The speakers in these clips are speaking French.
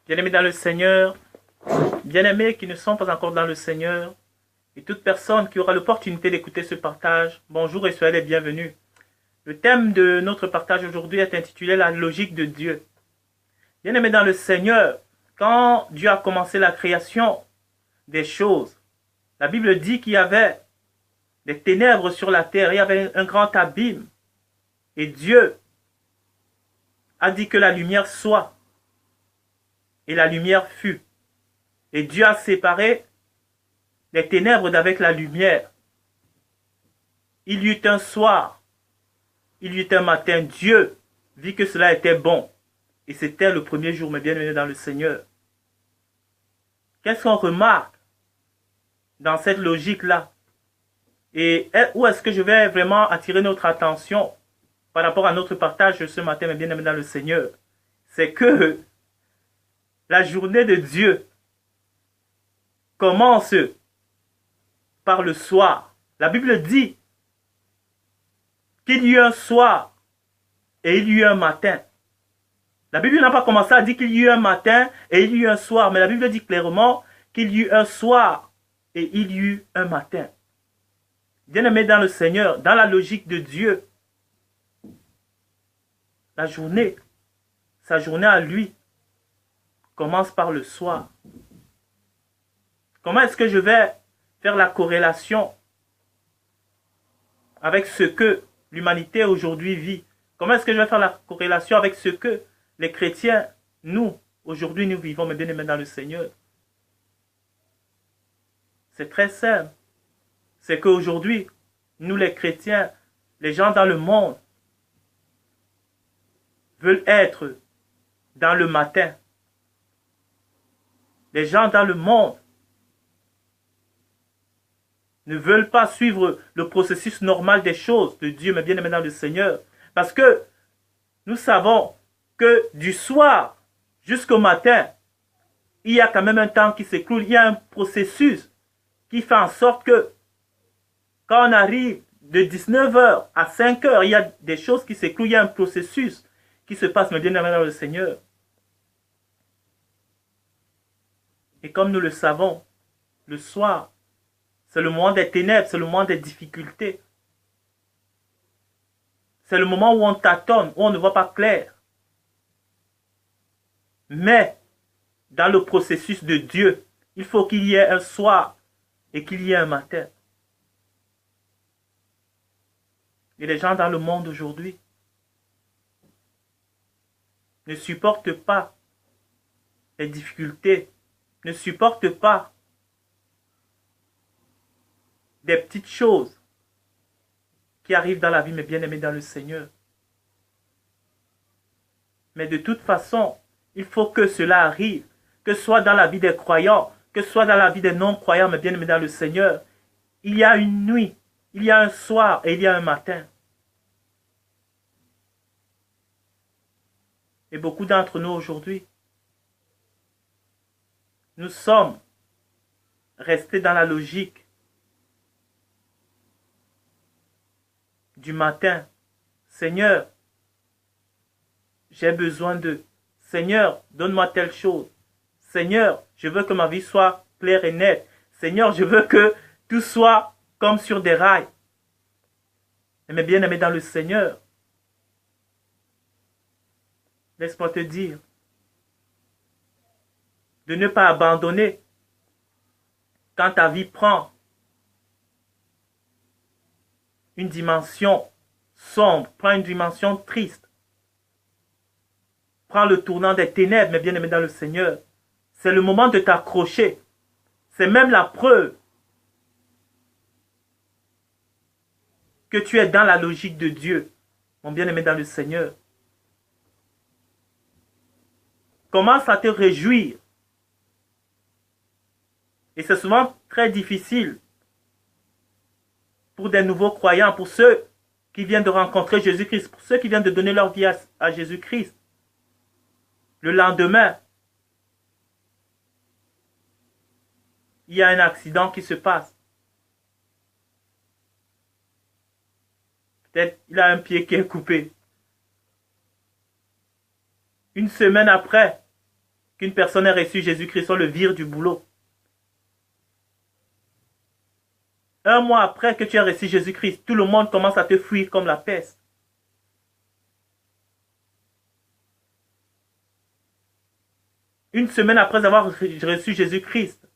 Bien-aimés dans le Seigneur, bien-aimés qui ne sont pas encore dans le Seigneur, et toute personne qui aura l'opportunité d'écouter ce partage, bonjour et soyez les bienvenus. Le thème de notre partage aujourd'hui est intitulé La logique de Dieu. Bien-aimés dans le Seigneur, quand Dieu a commencé la création des choses, la Bible dit qu'il y avait des ténèbres sur la terre, il y avait un grand abîme, et Dieu a dit que la lumière soit, et la lumière fut. Et Dieu a séparé les ténèbres d'avec la lumière. Il y eut un soir, il y eut un matin, Dieu vit que cela était bon. Et c'était le premier jour, mes bien-aimés dans le Seigneur. Qu'est-ce qu'on remarque dans cette logique-là? Et où est-ce que je vais vraiment attirer notre attention par rapport à notre partage ce matin, mes bien-aimés dans le Seigneur? C'est que la journée de Dieu commence par le soir. La Bible dit qu'il y eut un soir et il y eut un matin. La Bible n'a pas commencé à dire qu'il y eut un matin et il y eut un soir, mais la Bible dit clairement qu'il y eut un soir et il y eut un matin. Bien-aimés dans le Seigneur, dans la logique de Dieu, la journée, sa journée à lui, commence par le soir. Comment est-ce que je vais faire la corrélation avec ce que l'humanité aujourd'hui vit? Comment est-ce que je vais faire la corrélation avec ce que les chrétiens, nous, aujourd'hui, nous vivons, mes bien-aimés dans le Seigneur? C'est très simple. C'est qu'aujourd'hui, nous les chrétiens, les gens dans le monde, veulent être dans le matin. Les gens dans le monde ne veulent pas suivre le processus normal des choses de Dieu, mes bien-aimés dans le Seigneur. Parce que nous savons que du soir jusqu'au matin, il y a quand même un temps qui s'écoule. Il y a un processus qui fait en sorte que quand on arrive de 19h à 5h, il y a des choses qui s'écoulent. Il y a un processus qui se passe, mes bien-aimés dans le Seigneur. Et comme nous le savons, le soir, c'est le moment des ténèbres, c'est le moment des difficultés. C'est le moment où on tâtonne, où on ne voit pas clair. Mais, dans le processus de Dieu, il faut qu'il y ait un soir et qu'il y ait un matin. Et les gens dans le monde aujourd'hui ne supportent pas les difficultés, ne supportent pas des petites choses qui arrivent dans la vie, mes bien-aimés dans le Seigneur. Mais de toute façon, il faut que cela arrive, que ce soit dans la vie des croyants, que ce soit dans la vie des non-croyants, mes bien-aimés dans le Seigneur. Il y a une nuit, il y a un soir et il y a un matin. Et beaucoup d'entre nous aujourd'hui, nous sommes restés dans la logique du matin. Seigneur, j'ai besoin de. Seigneur, donne-moi telle chose. Seigneur, je veux que ma vie soit claire et nette. Seigneur, je veux que tout soit comme sur des rails. Et mes bien-aimés dans le Seigneur, laisse-moi te dire de ne pas abandonner quand ta vie prend une dimension sombre, prend une dimension triste, prend le tournant des ténèbres, mes bien-aimés dans le Seigneur. C'est le moment de t'accrocher. C'est même la preuve que tu es dans la logique de Dieu, mon bien-aimé dans le Seigneur. Commence à te réjouir. Et c'est souvent très difficile pour des nouveaux croyants, pour ceux qui viennent de rencontrer Jésus-Christ, pour ceux qui viennent de donner leur vie à Jésus-Christ. Le lendemain, il y a un accident qui se passe. Peut-être il a un pied qui est coupé. Une semaine après qu'une personne ait reçu Jésus-Christ, on le vire du boulot. Un mois après que tu as reçu Jésus-Christ, tout le monde commence à te fuir comme la peste. Une semaine après avoir reçu Jésus-Christ,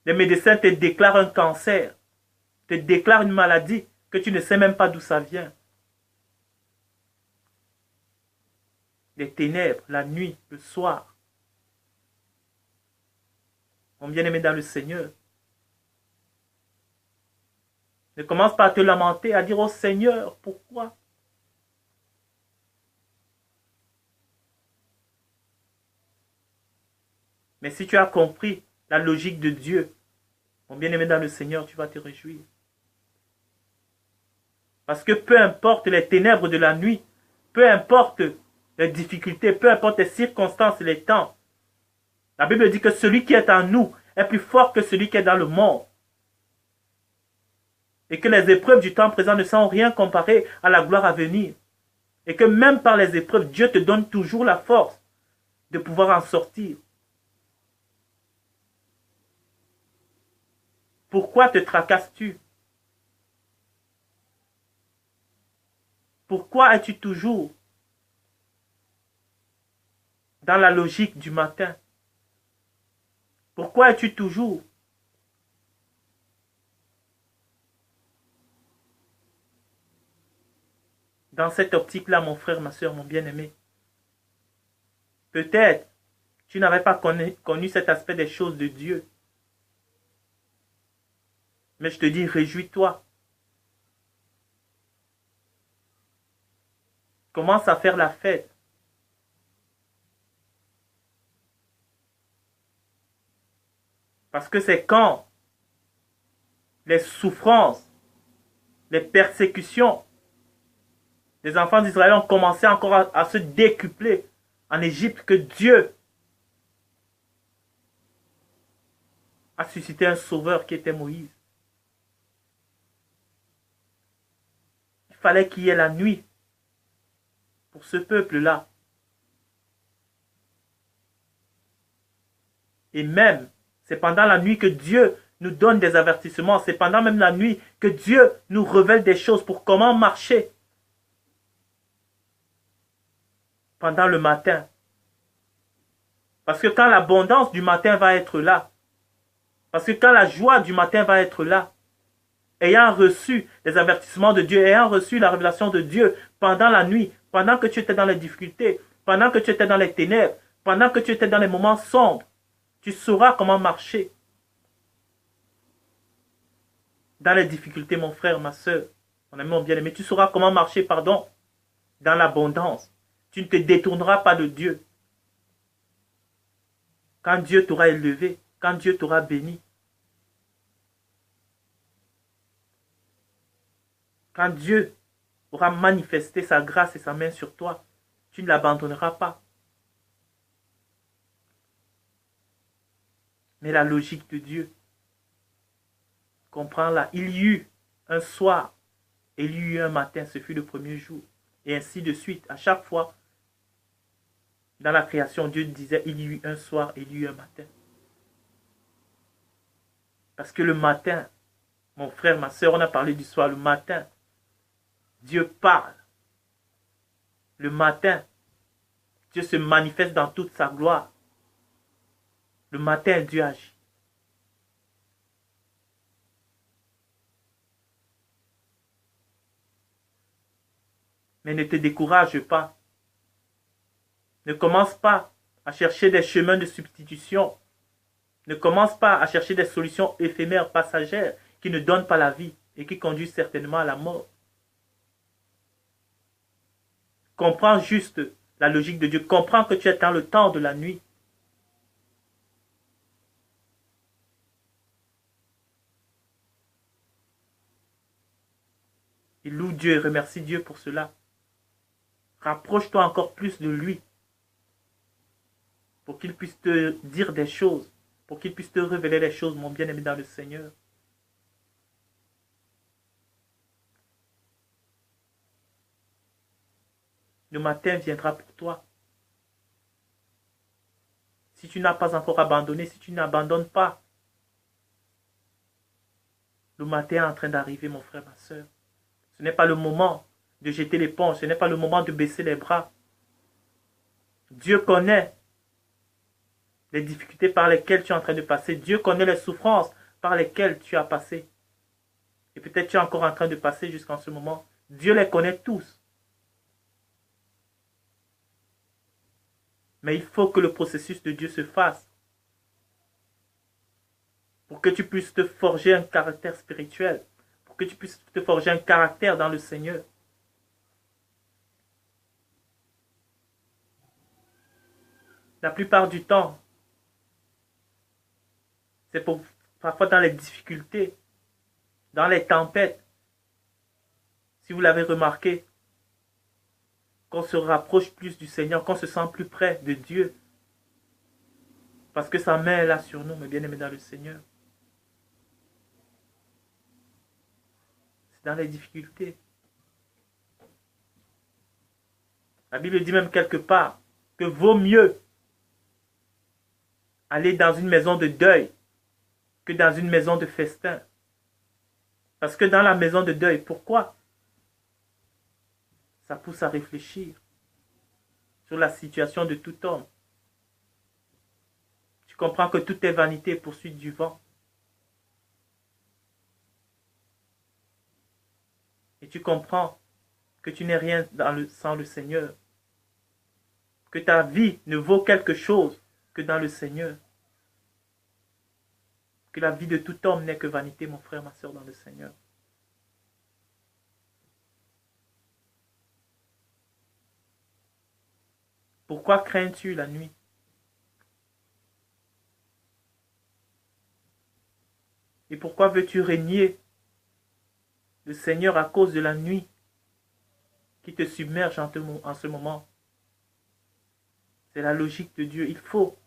les médecins te déclarent un cancer, te déclarent une maladie que tu ne sais même pas d'où ça vient. Les ténèbres, la nuit, le soir. Mon bien-aimé dans le Seigneur, ne commence pas à te lamenter, à dire au Seigneur, pourquoi? Mais si tu as compris la logique de Dieu, mon bien-aimé dans le Seigneur, tu vas te réjouir. Parce que peu importe les ténèbres de la nuit, peu importe les difficultés, peu importe les circonstances et les temps, la Bible dit que celui qui est en nous est plus fort que celui qui est dans le monde. Et que les épreuves du temps présent ne sont rien comparées à la gloire à venir. Et que même par les épreuves, Dieu te donne toujours la force de pouvoir en sortir. Pourquoi te tracasses-tu? Pourquoi es-tu toujours dans la logique du matin? Pourquoi es-tu toujours dans cette optique-là, mon frère, ma soeur, mon bien-aimé? Peut-être tu n'avais pas connu cet aspect des choses de Dieu. Mais je te dis, réjouis-toi. Commence à faire la fête. Parce que c'est quand les souffrances, les persécutions des enfants d'Israël ont commencé encore à se décupler en Égypte que Dieu a suscité un sauveur qui était Moïse. Il fallait qu'il y ait la nuit pour ce peuple-là. Et même, c'est pendant la nuit que Dieu nous donne des avertissements. C'est pendant même la nuit que Dieu nous révèle des choses pour comment marcher. Pendant le matin. Parce que quand l'abondance du matin va être là, parce que quand la joie du matin va être là, ayant reçu les avertissements de Dieu, ayant reçu la révélation de Dieu pendant la nuit, pendant que tu étais dans les difficultés, pendant que tu étais dans les ténèbres, pendant que tu étais dans les moments sombres, tu sauras comment marcher. Dans les difficultés, mon frère, ma soeur, mon ami, mon bien-aimé, tu sauras comment marcher, pardon, dans l'abondance. Tu ne te détourneras pas de Dieu. Quand Dieu t'aura élevé, quand Dieu t'aura béni, quand Dieu aura manifesté sa grâce et sa main sur toi, tu ne l'abandonneras pas. Mais la logique de Dieu, comprends-la. Il y eut un soir et il y eut un matin, ce fut le premier jour. Et ainsi de suite, à chaque fois, dans la création, Dieu disait, il y eut un soir et il y eut un matin. Parce que le matin, mon frère, ma soeur, on a parlé du soir, le matin, Dieu parle. Le matin, Dieu se manifeste dans toute sa gloire. Le matin, Dieu agit. Mais ne te décourage pas. Ne commence pas à chercher des chemins de substitution. Ne commence pas à chercher des solutions éphémères, passagères, qui ne donnent pas la vie et qui conduisent certainement à la mort. Comprends juste la logique de Dieu. Comprends que tu es dans le temps de la nuit. Et loue Dieu et remercie Dieu pour cela. Rapproche-toi encore plus de lui. Pour qu'il puisse te dire des choses. Pour qu'il puisse te révéler les choses, mon bien-aimé dans le Seigneur. Le matin viendra pour toi. Si tu n'as pas encore abandonné, si tu n'abandonnes pas, le matin est en train d'arriver, mon frère, ma soeur. Ce n'est pas le moment de jeter l'éponge, ce n'est pas le moment de baisser les bras. Dieu connaît les difficultés par lesquelles tu es en train de passer. Dieu connaît les souffrances par lesquelles tu as passé. Et peut-être tu es encore en train de passer jusqu'en ce moment. Dieu les connaît tous. Mais il faut que le processus de Dieu se fasse pour que tu puisses te forger un caractère spirituel, pour que tu puisses te forger un caractère dans le Seigneur. La plupart du temps, c'est parfois dans les difficultés, dans les tempêtes, si vous l'avez remarqué, qu'on se rapproche plus du Seigneur, qu'on se sent plus près de Dieu. Parce que sa main est là sur nous, mes bien-aimés dans le Seigneur. C'est dans les difficultés. La Bible dit même quelque part que vaut mieux aller dans une maison de deuil que dans une maison de festin. Parce que dans la maison de deuil, pourquoi? Ça pousse à réfléchir sur la situation de tout homme. Tu comprends que tout est vanité et poursuite du vent. Et tu comprends que tu n'es rien sans le Seigneur. Que ta vie ne vaut quelque chose que dans le Seigneur. Que la vie de tout homme n'est que vanité, mon frère, ma soeur, dans le Seigneur. Pourquoi crains-tu la nuit? Et pourquoi veux-tu régner le Seigneur à cause de la nuit qui te submerge en ce moment? C'est la logique de Dieu. Il faut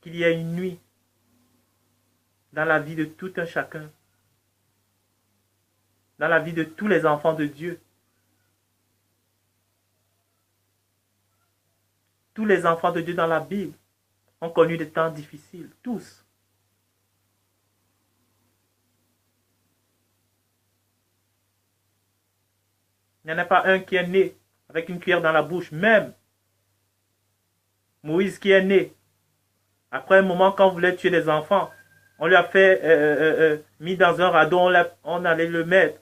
qu'il y ait une nuit dans la vie de tout un chacun, dans la vie de tous les enfants de Dieu. Tous les enfants de Dieu dans la Bible ont connu des temps difficiles, tous. Il n'y en a pas un qui est né avec une cuillère dans la bouche, même Moïse qui est né. Après un moment, quand on voulait tuer les enfants, on lui a fait mis dans un radeau, on allait le mettre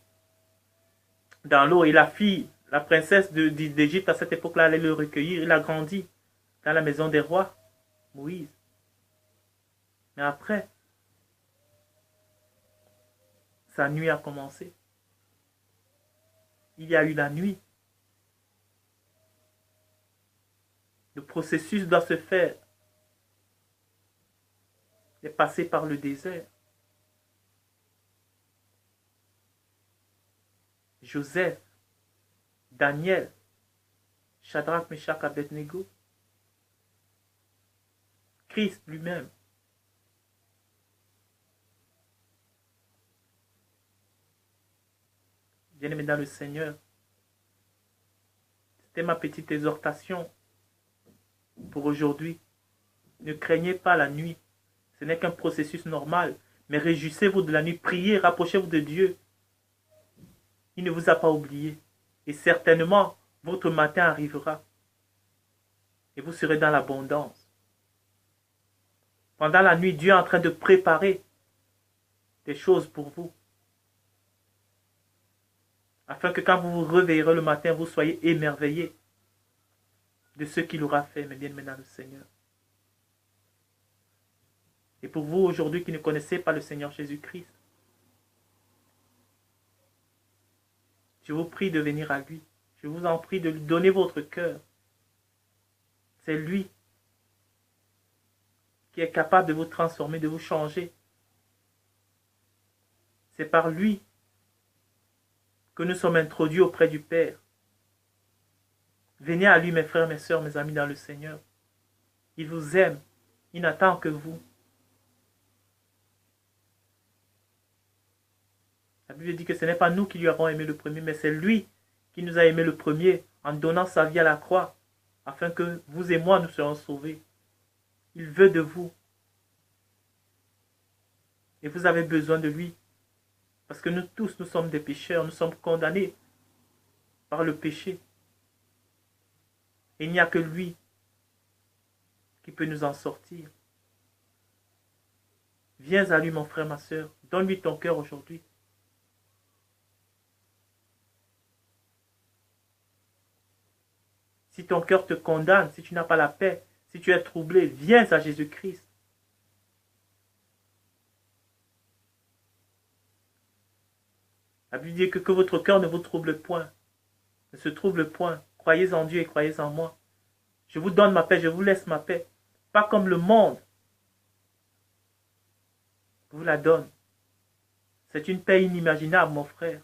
dans l'eau. Et la fille, la princesse d'Égypte à cette époque-là, allait le recueillir. Il a grandi dans la maison des rois, Moïse. Mais après, sa nuit a commencé. Il y a eu la nuit. Le processus doit se faire. Il est passé par le désert. Joseph, Daniel, Shadrach, Meshach, Abednego, Christ lui-même. Bien-aimés dans le Seigneur, c'était ma petite exhortation pour aujourd'hui. Ne craignez pas la nuit. Ce n'est qu'un processus normal. Mais réjouissez-vous de la nuit. Priez, rapprochez-vous de Dieu. Il ne vous a pas oublié. Et certainement, votre matin arrivera. Et vous serez dans l'abondance. Pendant la nuit, Dieu est en train de préparer des choses pour vous. Afin que quand vous vous réveillerez le matin, vous soyez émerveillés de ce qu'il aura fait, mes bien-aimés dans le Seigneur. Et pour vous aujourd'hui qui ne connaissez pas le Seigneur Jésus-Christ, je vous prie de venir à lui. Je vous en prie de lui donner votre cœur. C'est lui qui est capable de vous transformer, de vous changer. C'est par lui que nous sommes introduits auprès du Père. Venez à lui, mes frères, mes sœurs, mes amis dans le Seigneur. Il vous aime. Il n'attend que vous. La Bible dit que ce n'est pas nous qui lui avons aimé le premier, mais c'est lui qui nous a aimé le premier en donnant sa vie à la croix, afin que vous et moi nous soyons sauvés. Il veut de vous. Et vous avez besoin de lui. Parce que nous tous, nous sommes des pécheurs. Nous sommes condamnés par le péché. Et il n'y a que lui qui peut nous en sortir. Viens à lui, mon frère, ma soeur. Donne-lui ton cœur aujourd'hui. Si ton cœur te condamne, si tu n'as pas la paix, si tu es troublé, viens à Jésus-Christ. La Bible dit que votre cœur ne vous trouble point. Ne se trouble point. Croyez en Dieu et croyez en moi. Je vous donne ma paix, je vous laisse ma paix. Pas comme le monde vous la donne. C'est une paix inimaginable, mon frère.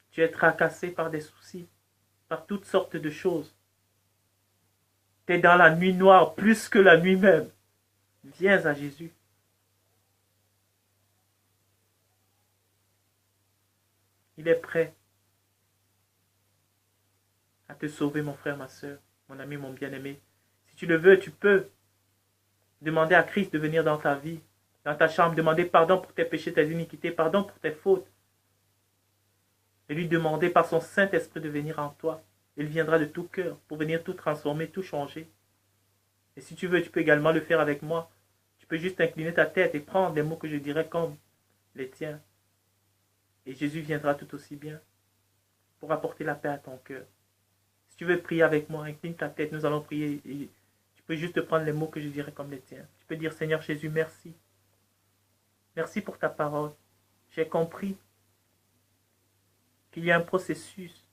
Tu es tracassé par des soucis, par toutes sortes de choses. Tu es dans la nuit noire plus que la nuit même. Viens à Jésus. Il est prêt à te sauver, mon frère, ma soeur, mon ami, mon bien-aimé. Si tu le veux, tu peux demander à Christ de venir dans ta vie, dans ta chambre, demander pardon pour tes péchés, tes iniquités, pardon pour tes fautes. Et lui demander par son Saint-Esprit de venir en toi. Il viendra de tout cœur pour venir tout transformer, tout changer. Et si tu veux, tu peux également le faire avec moi. Tu peux juste incliner ta tête et prendre les mots que je dirais comme les tiens. Et Jésus viendra tout aussi bien pour apporter la paix à ton cœur. Si tu veux prier avec moi, incline ta tête, nous allons prier. Et tu peux juste prendre les mots que je dirais comme les tiens. Tu peux dire, Seigneur Jésus, merci. Merci pour ta parole. J'ai compris qu'il y a un processus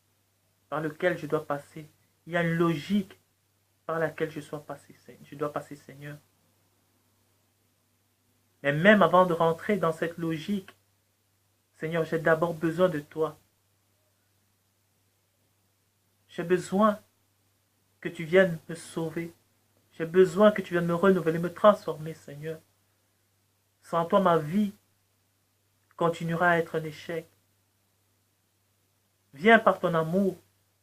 par lequel je dois passer. Il y a une logique par laquelle je dois passer, Seigneur. Mais même avant de rentrer dans cette logique, Seigneur, j'ai d'abord besoin de toi. J'ai besoin que tu viennes me sauver. J'ai besoin que tu viennes me renouveler, me transformer, Seigneur. Sans toi, ma vie continuera à être un échec. Viens par ton amour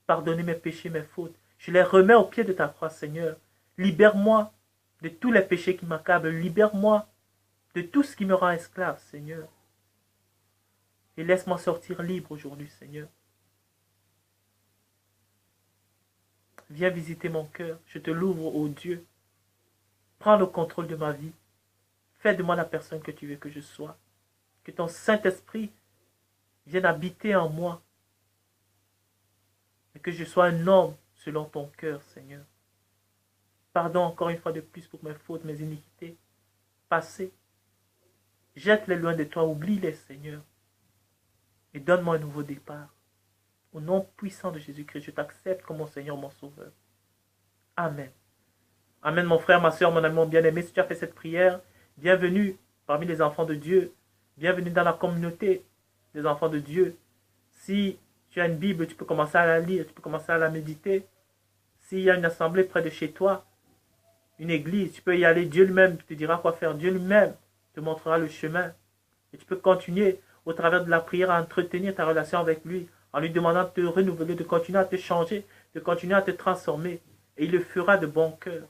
pardonner mes péchés, mes fautes. Je les remets au pied de ta croix, Seigneur. Libère-moi de tous les péchés qui m'accablent. Libère-moi de tout ce qui me rend esclave, Seigneur. Et laisse-moi sortir libre aujourd'hui, Seigneur. Viens visiter mon cœur. Je te l'ouvre, ô Dieu. Prends le contrôle de ma vie. Fais de moi la personne que tu veux que je sois. Que ton Saint-Esprit vienne habiter en moi. Et que je sois un homme selon ton cœur, Seigneur. Pardon encore une fois de plus pour mes fautes, mes iniquités passées. Jette-les loin de toi, oublie-les, Seigneur. Et donne-moi un nouveau départ. Au nom puissant de Jésus-Christ, je t'accepte comme mon Seigneur, mon Sauveur. Amen. Amen, mon frère, ma soeur, mon ami, mon bien-aimé. Si tu as fait cette prière, bienvenue parmi les enfants de Dieu. Bienvenue dans la communauté des enfants de Dieu. Si tu as une Bible, tu peux commencer à la lire, tu peux commencer à la méditer. S'il y a une assemblée près de chez toi, une église, tu peux y aller. Dieu lui-même te dira quoi faire. Dieu lui-même te montrera le chemin. Et tu peux continuer au travers de la prière à entretenir ta relation avec lui, en lui demandant de te renouveler, de continuer à te changer, de continuer à te transformer. Et il le fera de bon cœur.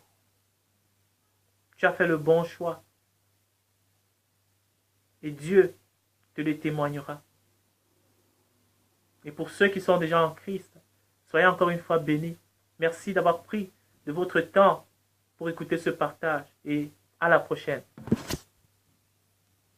Tu as fait le bon choix. Et Dieu te le témoignera. Et pour ceux qui sont déjà en Christ, soyez encore une fois bénis. Merci d'avoir pris de votre temps pour écouter ce partage. Et à la prochaine.